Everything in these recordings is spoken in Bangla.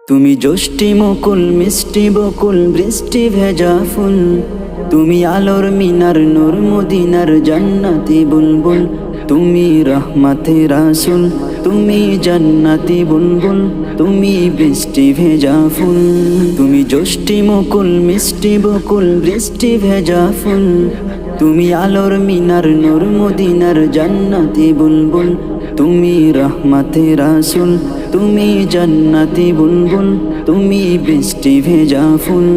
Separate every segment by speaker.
Speaker 1: তুমি যষ্টি মুকুল মিষ্টি বকুল বৃষ্টি ভেজা ফুল, তুমি আলোর মিনার নূর মদিনার জান্নাতি বুলবুল। তুমি রহমতে রাসূল, তুমি জান্নাতি বুলবুল, তুমি বৃষ্টি ভেজা ফুল। তুমি যষ্টি মুকুল মিষ্টি বকুল বৃষ্টি ভেজা ফুল, তুমি আলোর মিনার নূর মদিনার জান্নাতি বুলবুল। তুমি রহমতে রাসূল, তুমি জান্নাতি বুলবুল, তুমি বৃষ্টি ভেজা ফুল।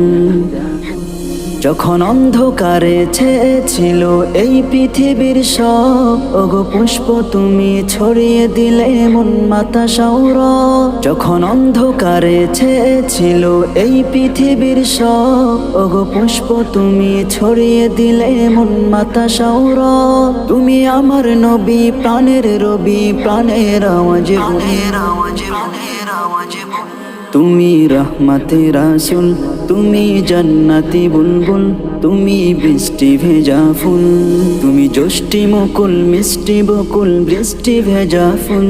Speaker 1: যখন অন্ধকারে ছেয়েছিল এই পৃথিবীর সব, ওগো পুষ্প তুমি ছড়িয়ে দিলে মন মাতা সৌরভ। যখন অন্ধকারে ছেয়েছিল এই পৃথিবীর সব, ওগো পুষ্প তুমি ছড়িয়ে দিলে মন মাতা সৌরভ। তুমি আমার নবী প্রাণের রবি, প্রাণের আওয়াজে তুমি রহমতে রাসূল, তুমি জান্নাতি বুলবুল, তুমি বৃষ্টি ভেজা ফুল। তুমি যষ্টি মুকুল মিষ্টি বকুল বৃষ্টি ভেজা ফুল,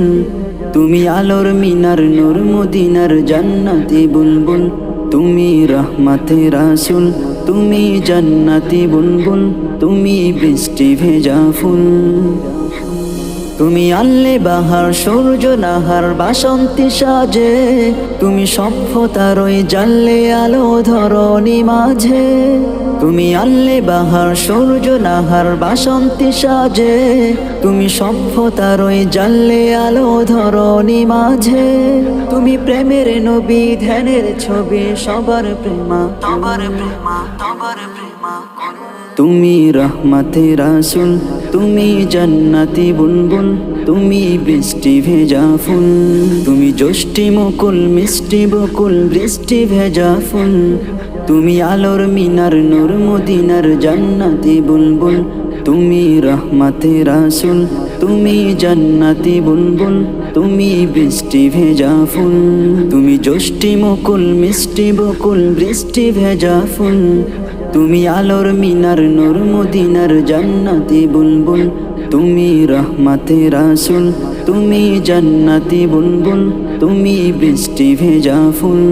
Speaker 1: তুমি আলোর মিনার নূর মদিনার জান্নাতি বুলবুল। তুমি রহমতে রাসূল, তুমি জান্নাতি বুলবুল, তুমি বৃষ্টি ভেজা ফুল। তুমি আনলে বাহার সূর্য নাহার বাসন্তী সাজে, তুমি সভ্যতার ওই জানলে আলো ধরণী মাঝে। তুমি আনলে বাহার সূর্য নাহার বাসন্তী সাজে, তুমি সভ্যতার ওই জানলে আলো ধরণী মাঝে। তুমি প্রেমের নবী ধ্যানের ছবি, সবার প্রেমা তোমার প্রেমা তোমার প্রেমা। তুমি রহমতে রাসূল, তুমি জান্নাতি বুলবুল, তুমি বৃষ্টি ভেজা ফুল। তুমি যষ্টি মুকুল মিষ্টি বকুল বৃষ্টি ভেজা ফুল, তুমি আলোর মিনার নূর মদিনার জান্নাতি বুলবুল। তুমি রহমতে রাসূল, তুমি জান্নাতি বুলবুল, তুমি বৃষ্টি ভেজা ফুল। তুমি যষ্টি মুকুল মিষ্টি বকুল বৃষ্টি ভেজা ফুল, তুমি আলোর মিনার নূর মদিনার জান্নাতি বুলবুল। তুমি রহমতে রাসূল, তুমি জান্নাতি বুলবুল, তুমি বৃষ্টি ভেজা ফুল।